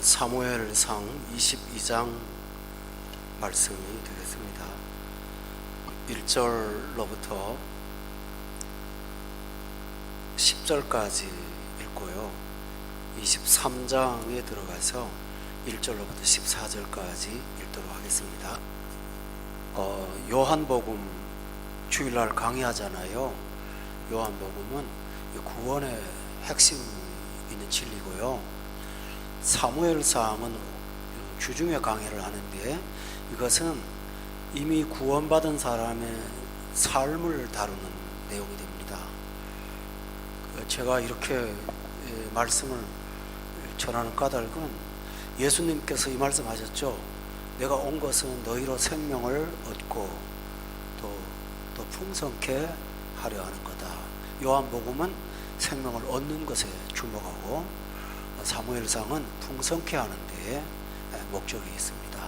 오늘 사무엘상 22장 말씀이 되겠습니다. 1절로부터 10절까지 읽고요. 23장에 들어가서 1절로부터 14절까지 읽도록 하겠습니다. 요한복음 주일날 강의하잖아요. 요한복음은 구원의 핵심 있는 진리고요. 사무엘상은 주중에 강의를 하는데 이것은 이미 구원받은 사람의 삶을 다루는 내용이 됩니다. 제가 이렇게 말씀을 전하는 까닭은 예수님께서 이 말씀하셨죠. 내가 온 것은 너희로 생명을 얻고 또 풍성케 하려 하는 거다. 요한복음은 생명을 얻는 것에 주목하고 사무엘상은 풍성케 하는 데에 목적이 있습니다.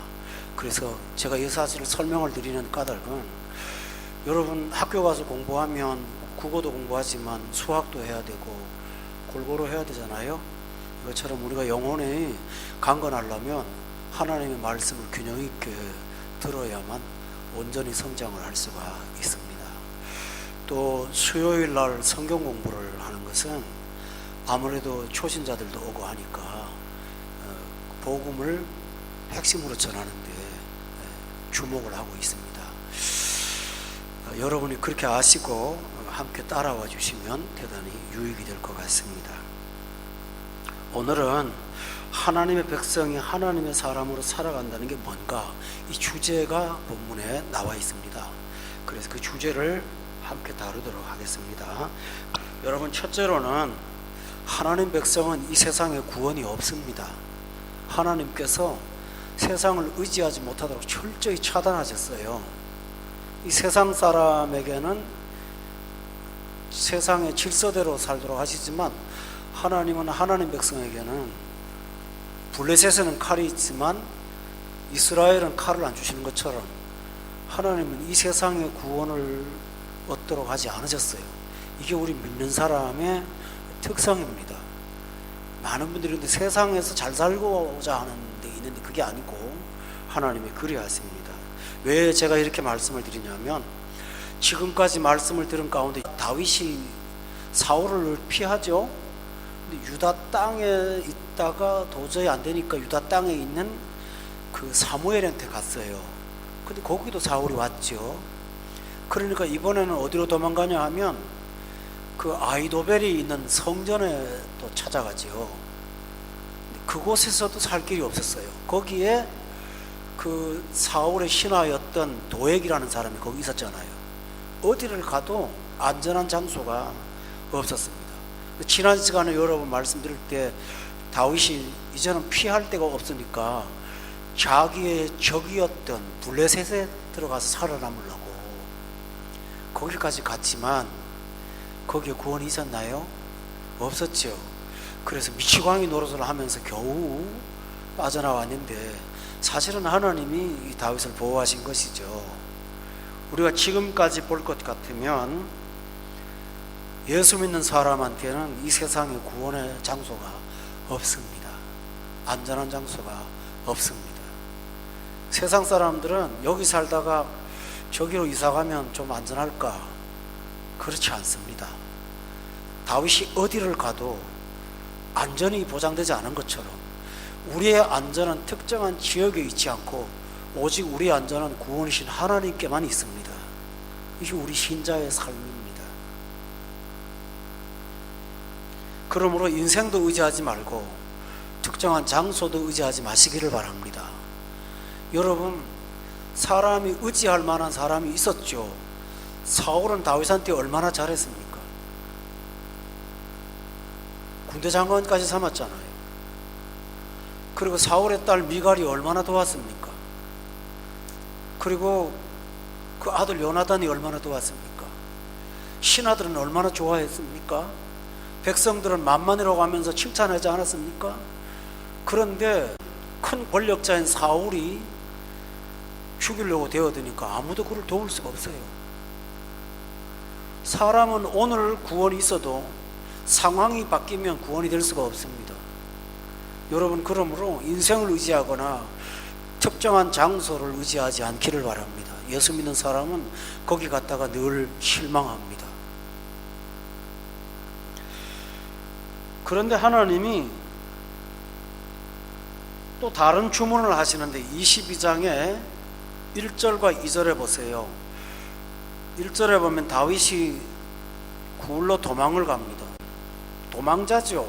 그래서 제가 이 사실을 설명을 드리는 까닭은 여러분 학교 가서 공부하면 국어도 공부하지만 수학도 해야 되고 골고루 해야 되잖아요. 이것처럼 우리가 영혼이 강건하려면 하나님의 말씀을 균형 있게 들어야만 온전히 성장을 할 수가 있습니다. 또 수요일 날 성경 공부를 하는 것은 아무래도 초신자들도 오고 하니까 복음을 핵심으로 전하는 데 주목을 하고 있습니다. 여러분이 그렇게 아시고 함께 따라와 주시면 대단히 유익이 될 것 같습니다. 오늘은 하나님의 백성이 하나님의 사람으로 살아간다는 게 뭔가, 이 주제가 본문에 나와 있습니다. 그래서 그 주제를 함께 다루도록 하겠습니다. 여러분, 첫째로는 하나님 백성은 이 세상에 구원이 없습니다. 하나님께서 세상을 의지하지 못하도록 철저히 차단하셨어요. 이 세상 사람에게는 세상의 질서대로 살도록 하시지만 하나님은 하나님 백성에게는 블레셋에는 칼이 있지만 이스라엘은 칼을 안 주시는 것처럼 하나님은 이 세상의 구원을 얻도록 하지 않으셨어요. 이게 우리 믿는 사람의 특성입니다. 많은 분들이 근데 세상에서 잘 살고자 하는 데 있는데 그게 아니고 하나님이 그리하십니다. 왜 제가 이렇게 말씀을 드리냐면 지금까지 말씀을 들은 가운데 다윗이 사울을 피하죠. 근데 유다 땅에 있다가 도저히 안 되니까 유다 땅에 있는 그 사무엘한테 갔어요. 근데 거기도 사울이 왔죠. 그러니까 이번에는 어디로 도망가냐 하면 그 아이도벨이 있는 성전에 또 찾아가지요. 그곳에서도 살 길이 없었어요. 거기에 그 사울의 신하였던 도액이라는 사람이 거기 있었잖아요. 어디를 가도 안전한 장소가 없었습니다. 지난 시간에 여러분 말씀드릴 때 다윗이 이제는 피할 데가 없으니까 자기의 적이었던 블레셋에 들어가서 살아남으려고 거기까지 갔지만 거기에 구원이 있었나요? 없었죠. 그래서 미치광이 노릇을 하면서 겨우 빠져나왔는데 사실은 하나님이 이 다윗을 보호하신 것이죠. 우리가 지금까지 볼 것 같으면 예수 믿는 사람한테는 이 세상에 구원의 장소가 없습니다. 안전한 장소가 없습니다. 세상 사람들은 여기 살다가 저기로 이사가면 좀 안전할까? 그렇지 않습니다. 다윗이 어디를 가도 안전이 보장되지 않은 것처럼 우리의 안전은 특정한 지역에 있지 않고 오직 우리의 안전은 구원이신 하나님께만 있습니다. 이게 우리 신자의 삶입니다. 그러므로 인생도 의지하지 말고 특정한 장소도 의지하지 마시기를 바랍니다. 여러분, 사람이 의지할 만한 사람이 있었죠. 사울은 다윗한테 얼마나 잘했습니까? 군대 장관까지 삼았잖아요. 그리고 사울의 딸 미갈이 얼마나 도왔습니까? 그리고 그 아들 요나단이 얼마나 도왔습니까? 신하들은 얼마나 좋아했습니까? 백성들은 만만이라고 하면서 칭찬하지 않았습니까? 그런데 큰 권력자인 사울이 죽이려고 되어드니까 아무도 그를 도울 수가 없어요. 사람은 오늘 구원이 있어도 상황이 바뀌면 구원이 될 수가 없습니다. 여러분, 그러므로 인생을 의지하거나 특정한 장소를 의지하지 않기를 바랍니다. 예수 믿는 사람은 거기 갔다가 늘 실망합니다. 그런데 하나님이 또 다른 주문을 하시는데 22장에 1절과 2절에 보세요. 1절에 보면 다윗이 굴로 도망을 갑니다. 도망자죠.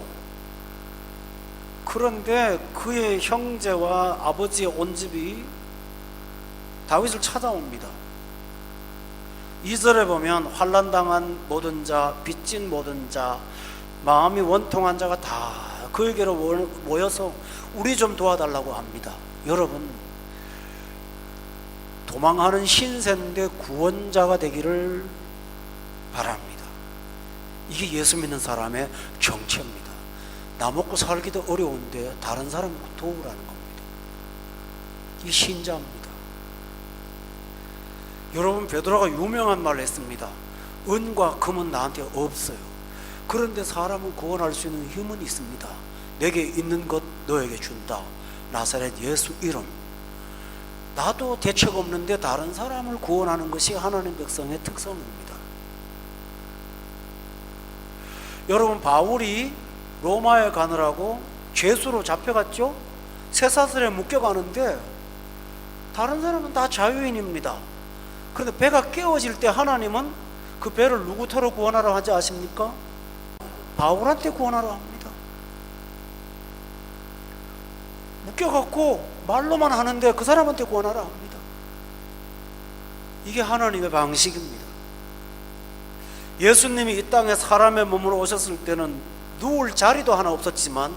그런데 그의 형제와 아버지의 온 집이 다윗을 찾아옵니다. 2절에 보면 환난당한 모든 자, 빚진 모든 자, 마음이 원통한 자가 다 그에게로 모여서 우리 좀 도와달라고 합니다. 여러분, 도망하는 신세인데 구원자가 되기를 바랍니다. 이게 예수 믿는 사람의 정체입니다. 나 먹고 살기도 어려운데 다른 사람을 도우라는 겁니다. 이 신자입니다. 여러분, 베드로가 유명한 말을 했습니다. 은과 금은 나한테 없어요. 그런데 사람은 구원할 수 있는 힘은 있습니다. 내게 있는 것 너에게 준다. 나사렛 예수 이름. 나도 대책 없는데 다른 사람을 구원하는 것이 하나님 백성의 특성입니다. 여러분, 바울이 로마에 가느라고 죄수로 잡혀갔죠? 쇠사슬에 묶여가는데 다른 사람은 다 자유인입니다. 그런데 배가 깨어질 때 하나님은 그 배를 누구처럼 구원하라 하지 아십니까? 바울한테 구원하라 합니다. 묶여갖고 말로만 하는데 그 사람한테 구원하라 합니다. 이게 하나님의 방식입니다. 예수님이 이 땅에 사람의 몸으로 오셨을 때는 누울 자리도 하나 없었지만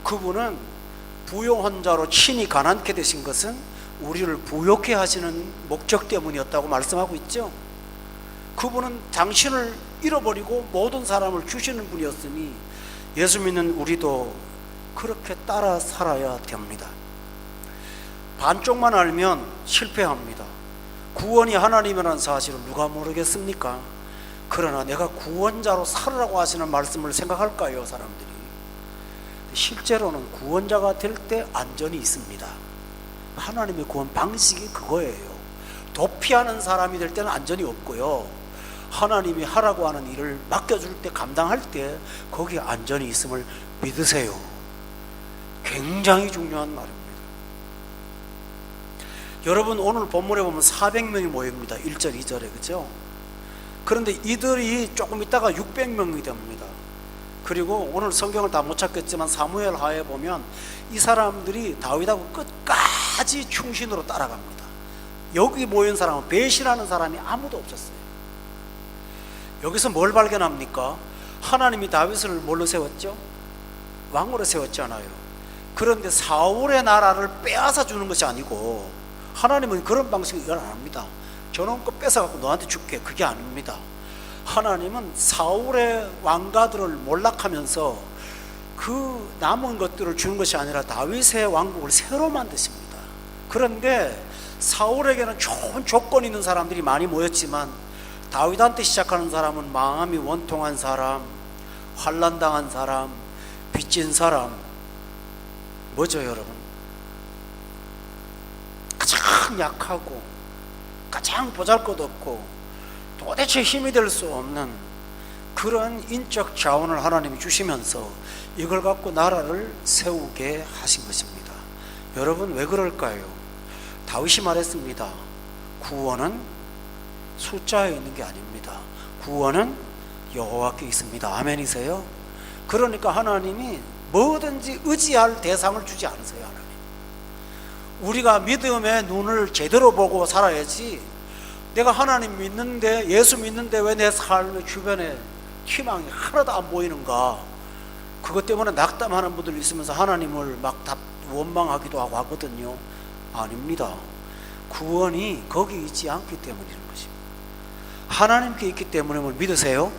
그분은 부요한 자로 친히 가난케 되신 것은 우리를 부욕해 하시는 목적 때문이었다고 말씀하고 있죠. 그분은 당신을 잃어버리고 모든 사람을 주시는 분이었으니 예수 믿는 우리도 그렇게 따라 살아야 됩니다. 반쪽만 알면 실패합니다. 구원이 하나님이라는 사실을 누가 모르겠습니까? 그러나 내가 구원자로 살으라고 하시는 말씀을 생각할까요, 사람들이? 실제로는 구원자가 될 때 안전이 있습니다. 하나님의 구원 방식이 그거예요. 도피하는 사람이 될 때는 안전이 없고요, 하나님이 하라고 하는 일을 맡겨줄 때, 감당할 때 거기에 안전이 있음을 믿으세요. 굉장히 중요한 말입니다. 여러분, 오늘 본문에 보면 400명이 모입니다. 1절 2절에, 그죠? 그런데 이들이 조금 있다가 600명이 됩니다. 그리고 오늘 성경을 다 못 찾겠지만 사무엘 하에 보면 이 사람들이 다윗하고 끝까지 충신으로 따라갑니다. 여기 모인 사람은 배신하는 사람이 아무도 없었어요. 여기서 뭘 발견합니까? 하나님이 다윗을 뭘로 세웠죠? 왕으로 세웠잖아요. 그런데 사울의 나라를 빼앗아 주는 것이 아니고, 하나님은 그런 방식을 안 합니다. 저놈 거 뺏어갖고 너한테 줄게, 그게 아닙니다. 하나님은 사울의 왕가들을 몰락하면서 그 남은 것들을 주는 것이 아니라 다윗의 왕국을 새로 만드십니다. 그런데 사울에게는 좋은 조건 있는 사람들이 많이 모였지만 다윗한테 시작하는 사람은 마음이 원통한 사람, 환난당한 사람, 빚진 사람. 뭐죠, 여러분? 가장 약하고 가장 보잘것없고 도대체 힘이 될 수 없는 그런 인적 자원을 하나님이 주시면서 이걸 갖고 나라를 세우게 하신 것입니다. 여러분, 왜 그럴까요? 다윗이 말했습니다. 구원은 숫자에 있는 게 아닙니다. 구원은 여호와께 있습니다. 아멘이세요? 그러니까 하나님이 뭐든지 의지할 대상을 주지 않으세요. 하나님, 우리가 믿음의 눈을 제대로 보고 살아야지, 내가 하나님 믿는데, 예수 믿는데 왜 내 삶의 주변에 희망이 하나도 안 보이는가? 그것 때문에 낙담하는 분들이 있으면서 하나님을 막 원망하기도 하고 하거든요. 아닙니다. 구원이 거기 있지 않기 때문인 것입니다. 하나님께 있기 때문에 믿으세요?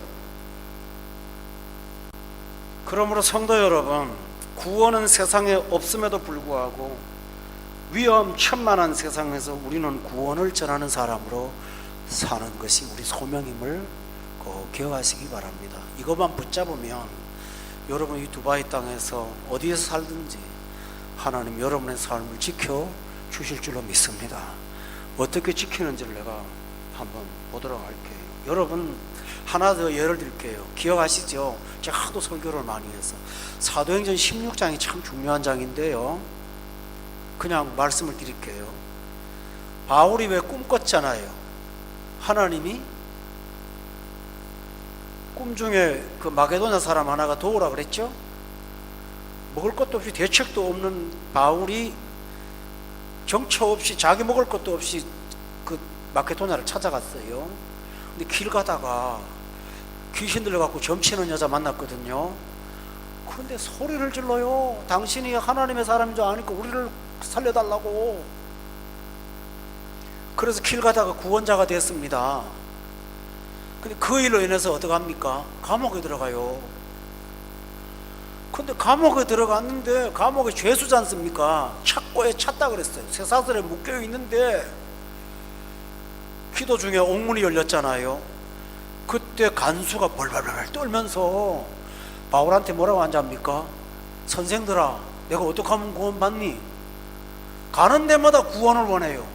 그러므로 성도 여러분, 구원은 세상에 없음에도 불구하고 위험천만한 세상에서 우리는 구원을 전하는 사람으로 사는 것이 우리 소명임을 꼭 기억하시기 바랍니다. 이것만 붙잡으면 여러분 이 두바이 땅에서 어디에서 살든지 하나님 여러분의 삶을 지켜 주실 줄로 믿습니다. 어떻게 지키는지를 내가 한번 보도록 할게요. 여러분 하나 더 예를 들게요. 기억하시죠? 제가 하도 설교를 많이 해서 사도행전 16장이 참 중요한 장인데요, 그냥 말씀을 드릴게요. 바울이 왜 꿈 꿨잖아요. 하나님이 꿈 중에 그 마게도냐 사람 하나가 도우라 그랬죠. 먹을 것도 없이 대책도 없는 바울이 정처 없이 자기 먹을 것도 없이 그 마게도냐를 찾아갔어요. 근데 길 가다가 귀신 들려갖고 점치는 여자 만났거든요. 그런데 소리를 질러요. 당신이 하나님의 사람인 줄 아니까 우리를 살려달라고. 그래서 길 가다가 구원자가 됐습니다. 근데 그 일로 인해서 어떡합니까? 감옥에 들어가요. 근데 감옥에 들어갔는데 감옥에 죄수지 않습니까? 착고에 찼다 그랬어요. 쇠사슬에 묶여 있는데 기도 중에 옥문이 열렸잖아요. 그때 간수가 벌벌벌 떨면서 바울한테 뭐라고 앉합니까? 선생들아, 내가 어떻게 하면 구원 받니? 가는 데마다 구원을 원해요.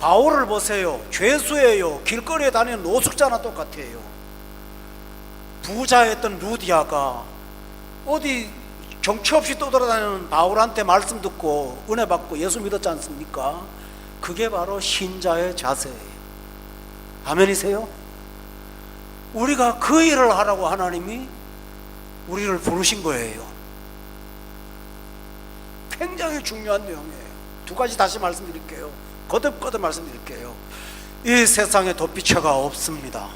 바울을 보세요. 죄수예요. 길거리에 다니는 노숙자나 똑같아요. 부자였던 루디아가 어디 정처 없이 떠돌아다니는 바울한테 말씀 듣고 은혜 받고 예수 믿었지 않습니까? 그게 바로 신자의 자세예요. 아멘이세요? 우리가 그 일을 하라고 하나님이 우리를 부르신 거예요. 굉장히 중요한 내용이에요. 두 가지 다시 말씀드릴게요. 거듭거듭 말씀드릴게요. 이 세상에 도피처가 없습니다.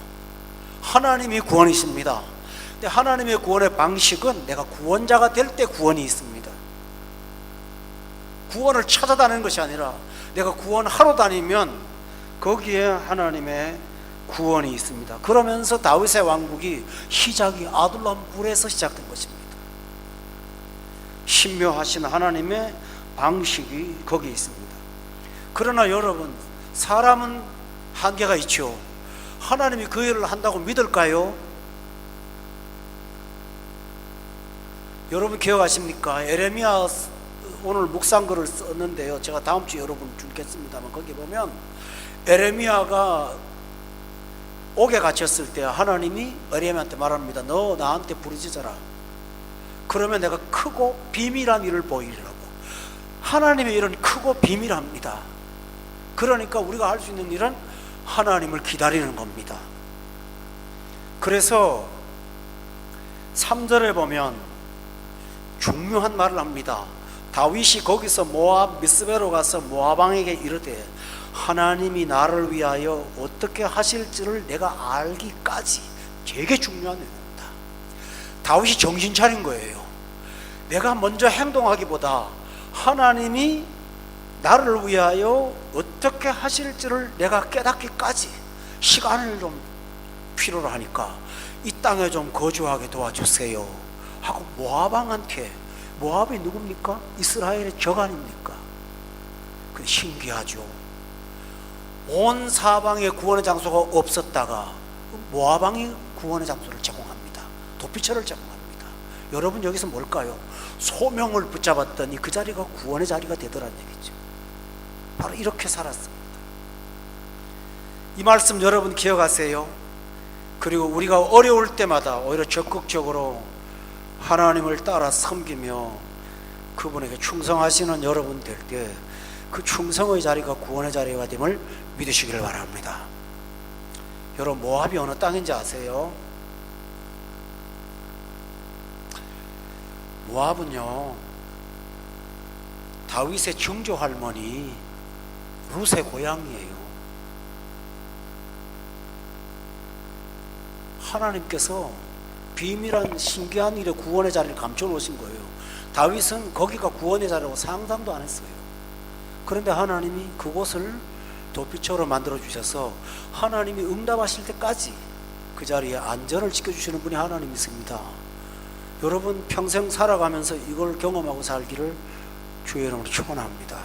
하나님이 구원이십니다. 근데 하나님의 구원의 방식은 내가 구원자가 될 때 구원이 있습니다. 구원을 찾아다니는 것이 아니라 내가 구원하러 다니면 거기에 하나님의 구원이 있습니다. 그러면서 다윗의 왕국이 시작이 아둘람 굴에서 시작된 것입니다. 신묘하신 하나님의 방식이 거기에 있습니다. 그러나 여러분, 사람은 한계가 있죠. 하나님이 그 일을 한다고 믿을까요? 여러분 기억하십니까? 에레미야 오늘 묵상글을 썼는데요, 제가 다음 주에 여러분 주겠습니다만 거기 보면 에레미야가 옥에 갇혔을 때 하나님이 에레미야한테 말합니다. 너 나한테 부르짖어라. 그러면 내가 크고 비밀한 일을 보이리라고. 하나님의 일은 크고 비밀합니다. 그러니까 우리가 할 수 있는 일은 하나님을 기다리는 겁니다. 그래서 3절에 보면 중요한 말을 합니다. 다윗이 거기서 모압 미스베로 가서 모압 왕에게 이르되 하나님이 나를 위하여 어떻게 하실지를 내가 알기까지. 되게 중요한 내용입니다. 다윗이 정신 차린 거예요. 내가 먼저 행동하기보다 하나님이 나를 위하여 어떻게 하실지를 내가 깨닫기까지 시간을 좀 필요로 하니까 이 땅에 좀 거주하게 도와주세요 하고 모압 왕한테, 모압이 누굽니까? 이스라엘의 적 아닙니까? 그 신기하죠. 온 사방에 구원의 장소가 없었다가 모압 왕이 구원의 장소를 제공합니다. 도피처를 제공합니다. 여러분 여기서 뭘까요? 소명을 붙잡았더니 그 자리가 구원의 자리가 되더란 얘기죠. 바로 이렇게 살았습니다. 이 말씀 여러분 기억하세요. 그리고 우리가 어려울 때마다 오히려 적극적으로 하나님을 따라 섬기며 그분에게 충성하시는 여러분 될 때 그 충성의 자리가 구원의 자리가 됨을 믿으시기를 바랍니다. 여러분 모압이 어느 땅인지 아세요? 모압은요, 다윗의 증조 할머니 룻의 고향이에요. 하나님께서 비밀한 신기한 일의 구원의 자리를 감춰놓으신 거예요. 다윗은 거기가 구원의 자리라고 상상도 안 했어요. 그런데 하나님이 그곳을 도피처로 만들어 주셔서 하나님이 응답하실 때까지 그 자리에 안전을 지켜주시는 분이 하나님이십니다. 여러분 평생 살아가면서 이걸 경험하고 살기를 주의 이름으로 축원합니다.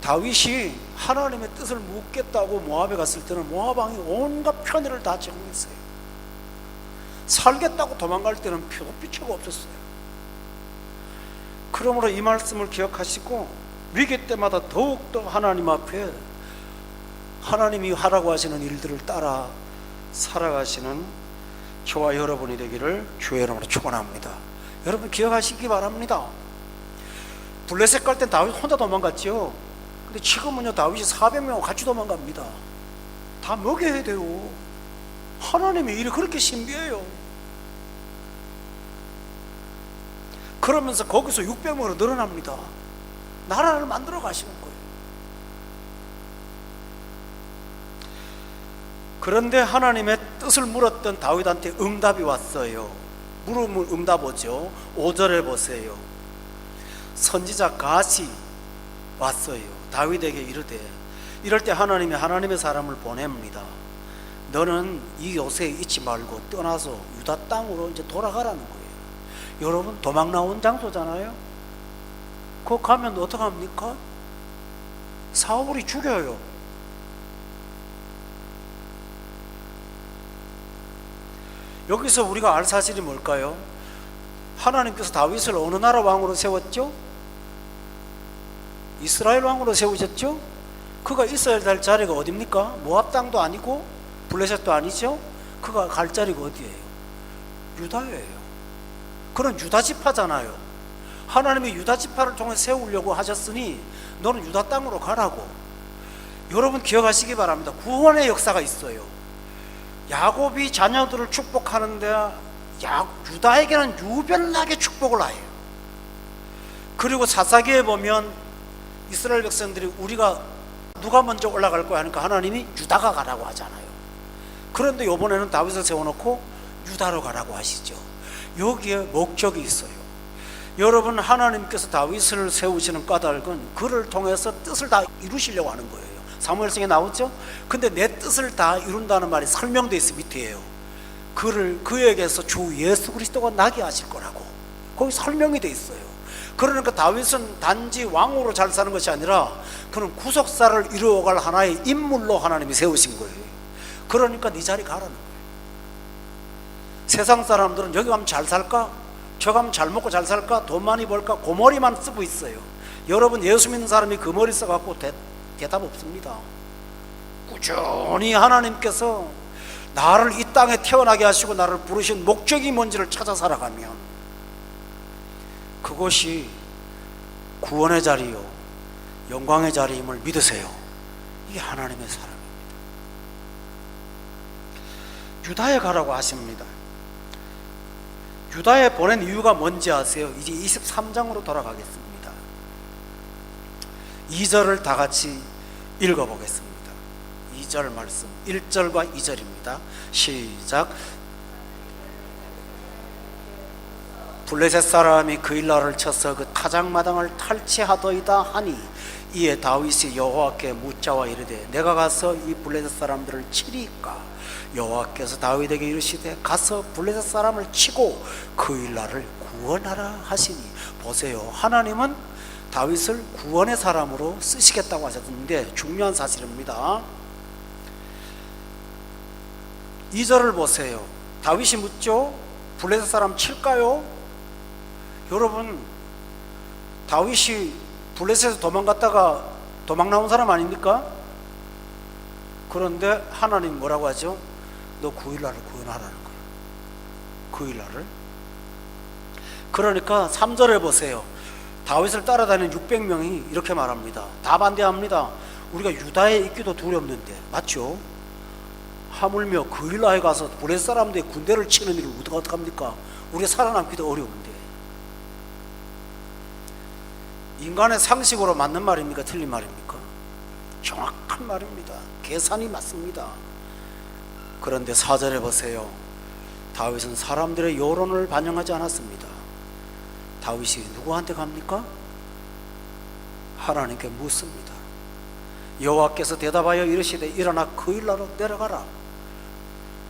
다윗이 하나님의 뜻을 묻겠다고 모압에 갔을 때는 모압 왕이 온갖 편의를 다 제공했어요. 살겠다고 도망갈 때는 표도 피처가 없었어요. 그러므로 이 말씀을 기억하시고 위기 때마다 더욱더 하나님 앞에 하나님이 하라고 하시는 일들을 따라 살아가시는 저와 여러분이 되기를 주의 이름으로 축원합니다. 여러분 기억하시기 바랍니다. 블레셋 갈 땐 다윗 혼자 도망갔죠. 근데 지금은요 다윗이 400명하고 같이 도망갑니다. 다 먹여야 돼요. 하나님의 일이 그렇게 신비해요. 그러면서 거기서 600명으로 늘어납니다. 나라를 만들어 가시는 거예요. 그런데 하나님의 뜻을 물었던 다윗한테 응답이 왔어요. 물으면 응답 오죠. 5절에 보세요. 선지자 갓이 왔어요. 다윗에게 이르되, 이럴 때 하나님이 하나님의 사람을 보냅니다. 너는 이 요새에 있지 말고 떠나서 유다 땅으로 이제 돌아가라는 거예요. 여러분 도망 나온 장소잖아요. 거기 가면 어떡합니까? 사울이 죽여요. 여기서 우리가 알 사실이 뭘까요? 하나님께서 다윗을 어느 나라 왕으로 세웠죠? 이스라엘 왕으로 세우셨죠? 그가 있어야 될 자리가 어딥니까? 모압 땅도 아니고 블레셋도 아니죠? 그가 갈 자리가 어디예요? 유다예요. 그런 유다 지파잖아요. 하나님이 유다 지파를 통해 세우려고 하셨으니 너는 유다 땅으로 가라고. 여러분 기억하시기 바랍니다. 구원의 역사가 있어요. 야곱이 자녀들을 축복하는데 유다에게는 유별나게 축복을 해요. 그리고 사사기에 보면 이스라엘 백성들이 우리가 누가 먼저 올라갈 거야 하니까 하나님이 유다가 가라고 하잖아요. 그런데 이번에는 다윗을 세워놓고 유다로 가라고 하시죠. 여기에 목적이 있어요. 여러분 하나님께서 다윗을 세우시는 까닭은 그를 통해서 뜻을 다 이루시려고 하는 거예요. 사무엘상에 나오죠. 근데 내 뜻을 다 이룬다는 말이 설명되어 있어 밑에요. 그에게서 주 예수 그리스도가 나게 하실 거라고 거기 설명이 되어 있어요. 그러니까 다윗은 단지 왕으로 잘 사는 것이 아니라 그는 구속사를 이루어갈 하나의 인물로 하나님이 세우신 거예요. 그러니까 네 자리 가라는 거예요. 세상 사람들은 여기 가면 잘 살까? 저 가면 잘 먹고 잘 살까? 돈 많이 벌까? 그 머리만 쓰고 있어요. 여러분 예수 믿는 사람이 그 머리 써갖고 대답 없습니다. 꾸준히 하나님께서 나를 이 땅에 태어나게 하시고 나를 부르신 목적이 뭔지를 찾아 살아가면 그것이 구원의 자리요 영광의 자리임을 믿으세요. 이게 하나님의 사랑입니다. 유다에 가라고 하십니다. 유다에 보낸 이유가 뭔지 아세요? 이제 23장으로 돌아가겠습니다. 2절을 다 같이 읽어보겠습니다. 2절 말씀 1절과 2절입니다. 시작. 블레셋 사람이 그 일날을 쳐서 그 타작마당을 탈취하더이다 하니 이에 다윗이 여호와께 묻자와 이르되 내가 가서 이 블레셋 사람들을 치리까? 여호와께서 다윗에게 이르시되 가서 블레셋 사람을 치고 그 일날을 구원하라 하시니. 보세요. 하나님은 다윗을 구원의 사람으로 쓰시겠다고 하셨는데 중요한 사실입니다. 2절을 보세요. 다윗이 묻죠. 블레셋 사람 칠까요? 여러분 다윗이 블레셋에서 도망갔다가 도망 나온 사람 아닙니까? 그런데 하나님 뭐라고 하죠? 너 9일날을 구원하라는 거예요. 9일날을. 그러니까 3절에 보세요. 다윗을 따라다니는 600명이 이렇게 말합니다. 다 반대합니다. 우리가 유다에 있기도 두렵는데, 맞죠? 하물며 그 일라에 가서 블레셋 사람들의 군대를 치는 일을 어떡합니까? 우리가 살아남기도 어려운데. 인간의 상식으로 맞는 말입니까? 틀린 말입니까? 정확한 말입니다. 계산이 맞습니다. 그런데 4절에 보세요. 다윗은 사람들의 여론을 반영하지 않았습니다. 다윗이 누구한테 갑니까? 하나님께 묻습니다. 여호와께서 대답하여 이르시되 일어나 그 일나로 내려가라.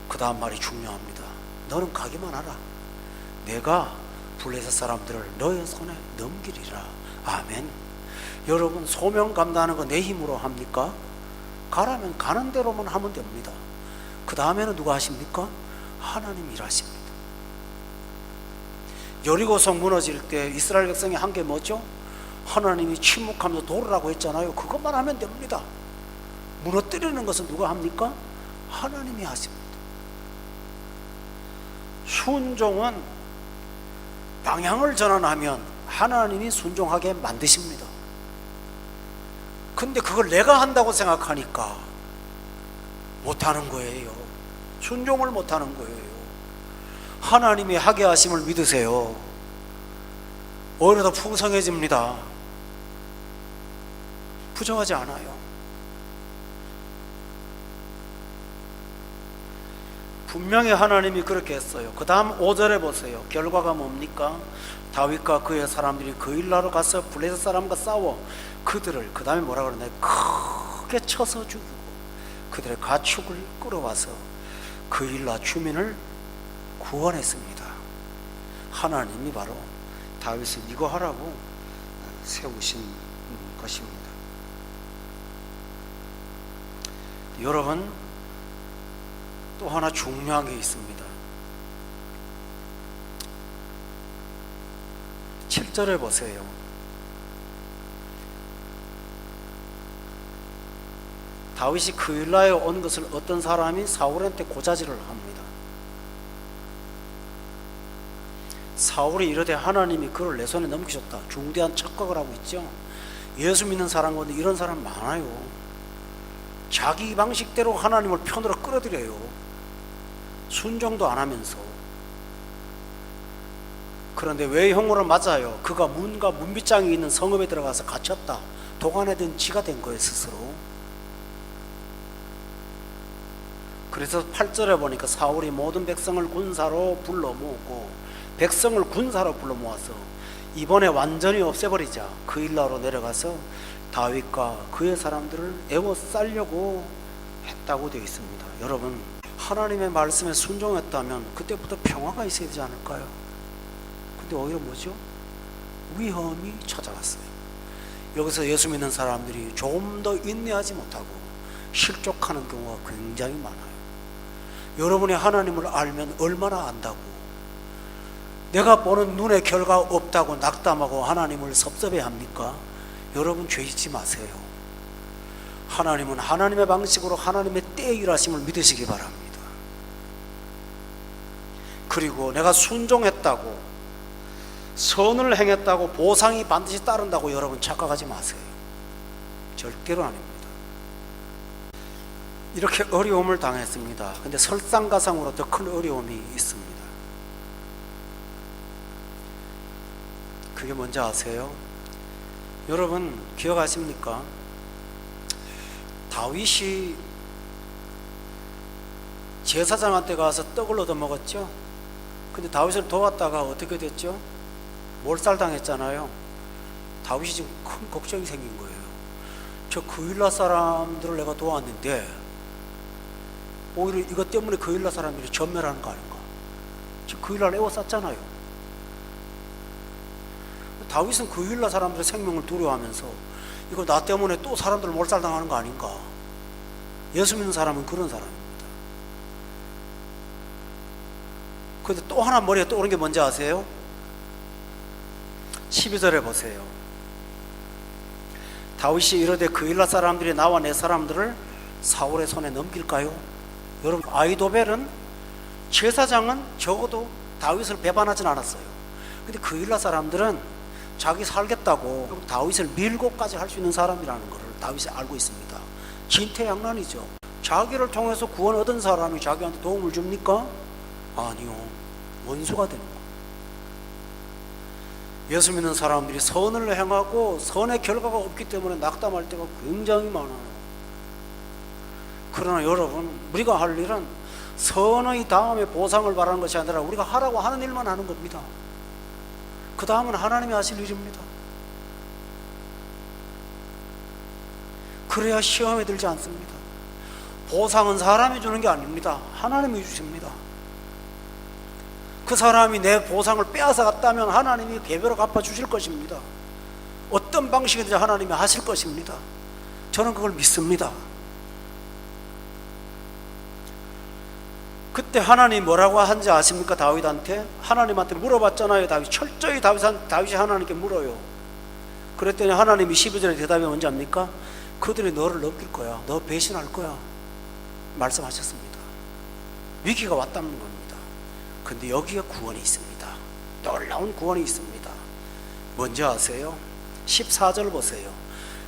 그 다음 말이 중요합니다. 너는 가기만 하라. 내가 블레셋 사람들을 너의 손에 넘기리라. 아멘. 여러분 소명 감당하는 거 내 힘으로 합니까? 가라면 가는 대로만 하면 됩니다. 그 다음에는 누가 하십니까? 하나님 일하십니다. 여리고성 무너질 때 이스라엘 백성이 한 게 뭐죠? 하나님이 침묵하면서 돌으라고 했잖아요. 그것만 하면 됩니다. 무너뜨리는 것은 누가 합니까? 하나님이 하십니다. 순종은 방향을 전환하면 하나님이 순종하게 만드십니다. 근데 그걸 내가 한다고 생각하니까 못하는 거예요. 순종을 못하는 거예요. 하나님이 하게 하심을 믿으세요. 오히려 더 풍성해집니다. 부족하지 않아요. 분명히 하나님이 그렇게 했어요. 그 다음 5절에 보세요. 결과가 뭡니까? 다윗과 그의 사람들이 그일라로 가서 블레셋 사람과 싸워 그들을, 그 다음에 뭐라 그러나요? 크게 쳐서 죽이고 그들의 가축을 끌어와서 그일라 주민을 구원했습니다. 하나님이 바로 다윗을 이거 하라고 세우신 것입니다. 여러분, 또 하나 중요한 게 있습니다. 7절에 보세요. 다윗이 그일라에 온 것을 어떤 사람이 사울한테 고자질을 합니다. 사울이 이르되 하나님이 그를 내 손에 넘기셨다. 중대한 착각을 하고 있죠. 예수 믿는 사람 가운데 이런 사람 많아요. 자기 방식대로 하나님을 편으로 끌어들여요. 순종도 안 하면서. 그런데 왜 형으로 맞아요? 그가 문과 문빗장이 있는 성읍에 들어가서 갇혔다. 도간에 든 지가 된 거예요, 스스로. 그래서 8절에 보니까 사울이 모든 백성을 군사로 불러 모으고 백성을 군사로 불러 모아서 이번에 완전히 없애버리자 그일라로 내려가서 다윗과 그의 사람들을 에워싸려고 했다고 되어 있습니다. 여러분, 하나님의 말씀에 순종했다면 그때부터 평화가 있어야 되지 않을까요? 근데 오히려 뭐죠? 위험이 찾아왔어요. 여기서 예수 믿는 사람들이 조금 더 인내하지 못하고 실족하는 경우가 굉장히 많아요. 여러분이 하나님을 알면 얼마나 안다고, 내가 보는 눈에 결과 없다고 낙담하고 하나님을 섭섭해 합니까? 여러분, 죄 짓지 마세요. 하나님은 하나님의 방식으로 하나님의 때에 일하심을 믿으시기 바랍니다. 그리고 내가 순종했다고, 선을 행했다고 보상이 반드시 따른다고 여러분 착각하지 마세요. 절대로 아닙니다. 이렇게 어려움을 당했습니다. 근데 설상가상으로 더 큰 어려움이 있습니다. 그게 뭔지 아세요? 여러분 기억하십니까? 다윗이 제사장한테 가서 떡을 얻어 먹었죠. 근데 다윗을 도왔다가 어떻게 됐죠? 몰살당했잖아요. 다윗이 지금 큰 걱정이 생긴 거예요. 저 그일라 사람들을 내가 도왔는데 오히려 이것 때문에 그일라 사람들이 전멸하는 거 아닌가? 저 그일라를 에워쌌잖아요. 다윗은 그일라 사람들의 생명을 두려워하면서 이거 나 때문에 또 사람들 몰살당하는 거 아닌가? 예수 믿는 사람은 그런 사람입니다. 그런데 또 하나 머리에 떠오르는 게 뭔지 아세요? 12절에 보세요. 다윗이 이르되 그일라 사람들이 나와 내 사람들을 사울의 손에 넘길까요? 여러분, 아히도벨은, 제사장은 적어도 다윗을 배반하진 않았어요. 근데 그일라 사람들은 자기 살겠다고 다윗을 밀고까지 할 수 있는 사람이라는 것을 다윗이 알고 있습니다. 진퇴양난이죠. 자기를 통해서 구원 얻은 사람이 자기한테 도움을 줍니까? 아니요. 원수가 됩니다. 예수 믿는 사람들이 선을 행하고 선의 결과가 없기 때문에 낙담할 때가 굉장히 많아요. 그러나 여러분, 우리가 할 일은 선의 다음에 보상을 바라는 것이 아니라 우리가 하라고 하는 일만 하는 겁니다. 그 다음은 하나님이 하실 일입니다. 그래야 시험에 들지 않습니다. 보상은 사람이 주는 게 아닙니다. 하나님이 주십니다. 그 사람이 내 보상을 빼앗아 갔다면 하나님이 배배로 갚아주실 것입니다. 어떤 방식이든지 하나님이 하실 것입니다. 저는 그걸 믿습니다. 그때 하나님 뭐라고 한지 아십니까? 다윗한테 하나님한테 물어봤잖아요. 철저히 다윗이 하나님께 물어요. 그랬더니 하나님이 12절에 대답이 뭔지 압니까? 그들이 너를 넘길 거야. 너 배신할 거야. 말씀하셨습니다. 위기가 왔다는 겁니다. 근데 여기에 구원이 있습니다. 놀라운 구원이 있습니다. 뭔지 아세요? 14절 보세요.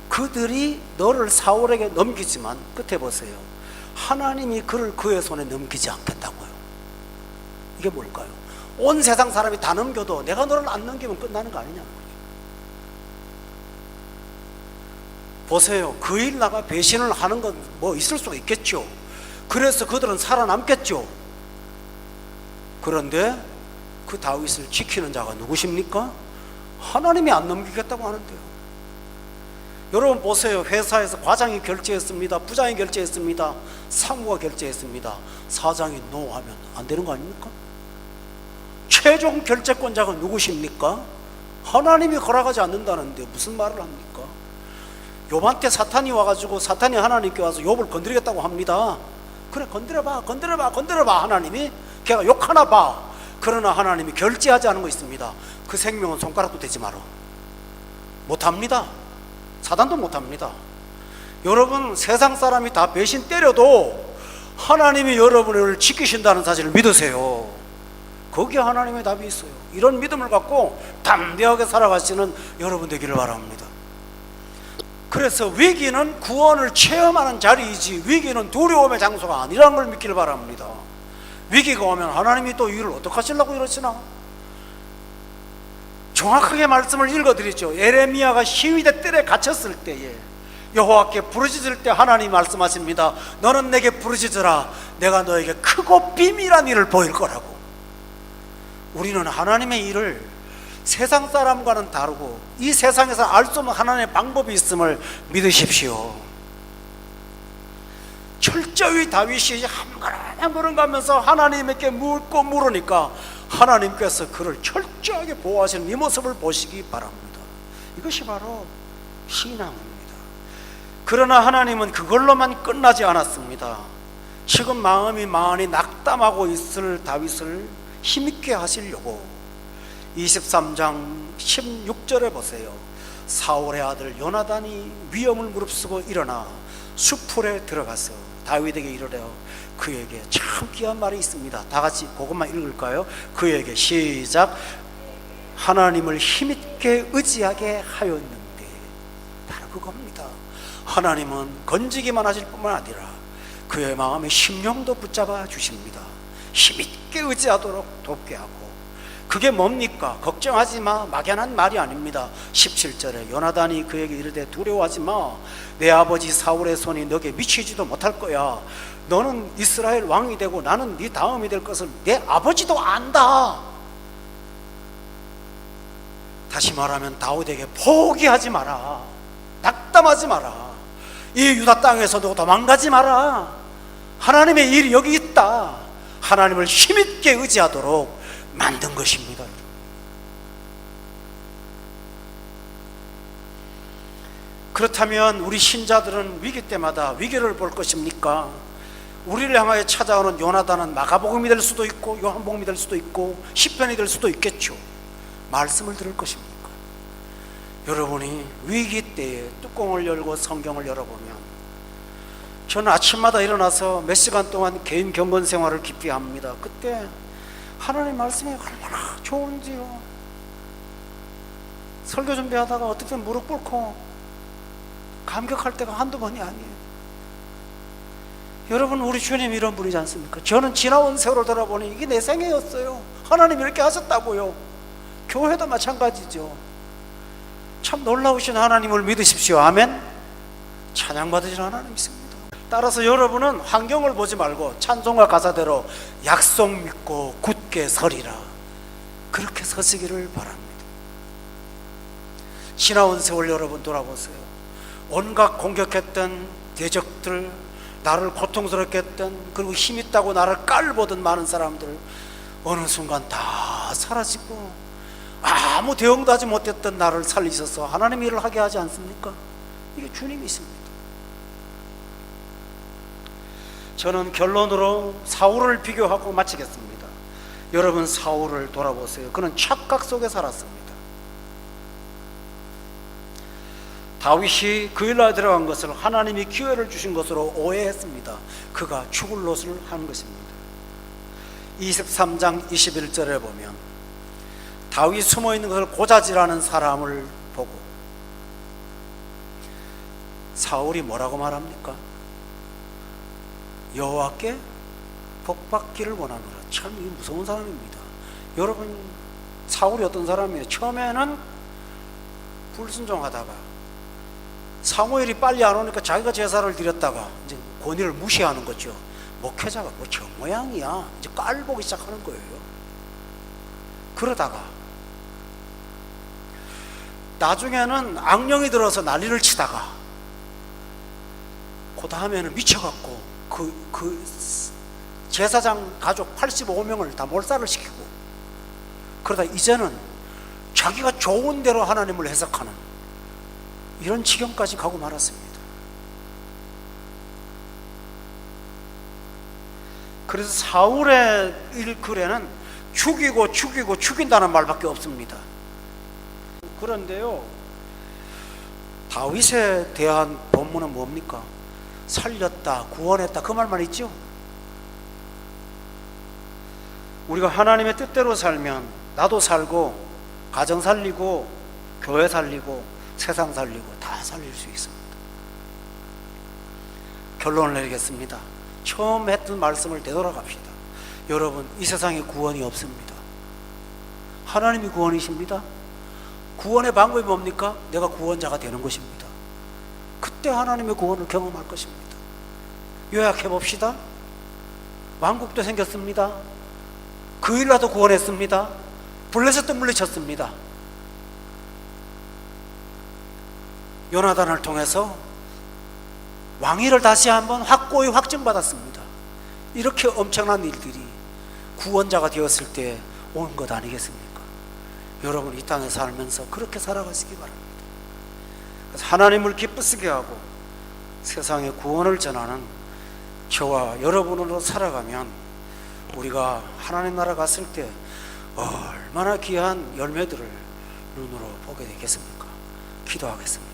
그들이 너를 사울에게 넘기지만, 끝에 보세요. 하나님이 그를 그의 손에 넘기지 않겠다고요. 이게 뭘까요? 온 세상 사람이 다 넘겨도 내가 너를 안 넘기면 끝나는 거 아니냐. 보세요. 그 일 나가 배신을 하는 건 뭐 있을 수가 있겠죠. 그래서 그들은 살아남겠죠. 그런데 그 다윗을 지키는 자가 누구십니까? 하나님이 안 넘기겠다고 하는데요. 여러분 보세요. 회사에서 과장이 결제했습니다. 부장이 결제했습니다. 상무가 결제했습니다. 사장이 노 하면 안 되는 거 아닙니까? 최종 결제권자가 누구십니까? 하나님이 허락하지 않는다는데 무슨 말을 합니까? 욥한테 사탄이 와가지고, 사탄이 하나님께 와서 욥을 건드리겠다고 합니다. 그래, 건드려봐 하나님이. 걔가 욕하나 봐. 그러나 하나님이 결제하지 않은 거 있습니다. 그 생명은 손가락도 대지 마라. 못합니다. 사단도 못합니다. 여러분, 세상 사람이 다 배신 때려도 하나님이 여러분을 지키신다는 사실을 믿으세요. 거기에 하나님의 답이 있어요. 이런 믿음을 갖고 담대하게 살아가시는 여러분 되기를 바랍니다. 그래서 위기는 구원을 체험하는 자리이지 위기는 두려움의 장소가 아니라는 걸 믿기를 바랍니다. 위기가 오면 하나님이 또 이를 어떻게 하시려고 이러시나? 정확하게 말씀을 읽어드리죠. 예레미야가 시위대 뜰에 갇혔을 때에 여호와께 부르짖을 때 하나님 말씀하십니다. 너는 내게 부르짖으라. 내가 너에게 크고 비밀한 일을 보일 거라고. 우리는 하나님의 일을 세상 사람과는 다르고 이 세상에서 알 수 없는 하나님의 방법이 있음을 믿으십시오. 철저히 다윗이 한 걸음 가면서 하나님에게 묻고 물으니까 하나님께서 그를 철저하게 보호하시는 이 모습을 보시기 바랍니다. 이것이 바로 신앙입니다. 그러나 하나님은 그걸로만 끝나지 않았습니다. 지금 마음이 많이 낙담하고 있을 다윗을 힘있게 하시려고 23장 16절에 보세요. 사울의 아들 요나단이 위험을 무릅쓰고 일어나 수풀에 들어가서 다윗에게 이르려 그에게 참 귀한 말이 있습니다. 다 같이 그것만 읽을까요? 그에게 시작. 하나님을 힘있게 의지하게 하였는데. 바로 그겁니다. 하나님은 건지기만 하실 뿐만 아니라 그의 마음의 심령도 붙잡아 주십니다. 힘있게 의지하도록 돕게 하고. 그게 뭡니까? 걱정하지 마. 막연한 말이 아닙니다. 17절에 요나단이 그에게 이르되 두려워하지 마. 내 아버지 사울의 손이 너에게 미치지도 못할 거야. 너는 이스라엘 왕이 되고 나는 네 다음이 될 것을 내 아버지도 안다. 다시 말하면 다윗에게 포기하지 마라. 낙담하지 마라. 이 유다 땅에서도 도망가지 마라. 하나님의 일이 여기 있다. 하나님을 힘있게 의지하도록 만든 것입니다. 그렇다면 우리 신자들은 위기 때마다 위기를 볼 것입니까? 우리를 향하여 찾아오는 요나단은 마가복음이 될 수도 있고 요한복음이 될 수도 있고 시편이 될 수도 있겠죠. 말씀을 들을 것입니까? 여러분이 위기 때에 뚜껑을 열고 성경을 열어보면, 저는 아침마다 일어나서 몇 시간 동안 개인 경건 생활을 깊이 합니다. 그때 하나님 말씀이 얼마나 좋은지요. 설교 준비하다가 어떻게 무릎 꿇고 감격할 때가 한두 번이 아니에요. 여러분, 우리 주님 이런 분이지 않습니까? 저는 지나온 세월을 돌아보니 이게 내 생애였어요. 하나님 이렇게 하셨다고요. 교회도 마찬가지죠. 참 놀라우신 하나님을 믿으십시오. 아멘. 찬양받으시는 하나님 있습니다. 따라서 여러분은 환경을 보지 말고 찬송가 가사대로 약속 믿고 굳게 서리라. 그렇게 서시기를 바랍니다. 지나온 세월 여러분 돌아보세요. 온갖 공격했던 대적들, 나를 고통스럽게 했던, 그리고 힘있다고 나를 깔보던 많은 사람들 어느 순간 다 사라지고 아무 대응도 하지 못했던 나를 살리셔서 하나님 일을 하게 하지 않습니까? 이게 주님이십니다. 저는 결론으로 사울을 비교하고 마치겠습니다. 여러분, 사울을 돌아보세요. 그는 착각 속에 살았습니다. 다윗이 그 일로 들어간 것을 하나님이 기회를 주신 것으로 오해했습니다. 그가 죽을 노릇을 한 것입니다. 23장 21절에 보면 다윗 숨어있는 것을 고자질하는 사람을 보고 사울이 뭐라고 말합니까? 여호와께 복받기를 원하노라. 참 이 무서운 사람입니다. 여러분, 사울이 어떤 사람이에요? 처음에는 불순종하다가 사무엘이 빨리 안 오니까 자기가 제사를 드렸다가 이제 권위를 무시하는 거죠. 목회자가 뭐 저 모양이야, 이제 깔보기 시작하는 거예요. 그러다가 나중에는 악령이 들어서 난리를 치다가 그 다음에는 미쳐갖고 그 제사장 가족 85명을 다 몰살을 시키고, 그러다 이제는 자기가 좋은 대로 하나님을 해석하는 이런 지경까지 가고 말았습니다. 그래서 사울의 일글에는 죽이고 죽인다는 말밖에 없습니다. 그런데요, 다윗에 대한 본문은 뭡니까? 살렸다, 구원했다, 그 말만 있죠. 우리가 하나님의 뜻대로 살면 나도 살고 가정 살리고 교회 살리고 세상 살리고 다 살릴 수 있습니다. 결론을 내리겠습니다. 처음 했던 말씀을 되돌아갑시다. 여러분, 이 세상에 구원이 없습니다. 하나님이 구원이십니다. 구원의 방법이 뭡니까? 내가 구원자가 되는 것입니다. 그때 하나님의 구원을 경험할 것입니다. 요약해 봅시다. 왕국도 생겼습니다. 그 일라도 구원했습니다. 블레셋도 물리쳤습니다. 요나단을 통해서 왕위를 다시 한번 확고히 확증받았습니다. 이렇게 엄청난 일들이 구원자가 되었을 때 온 것 아니겠습니까? 여러분, 이 땅에 살면서 그렇게 살아가시기 바랍니다. 그래서 하나님을 기쁘시게 하고 세상에 구원을 전하는 저와 여러분으로 살아가면 우리가 하나님 나라 갔을 때 얼마나 귀한 열매들을 눈으로 보게 되겠습니까? 기도하겠습니다.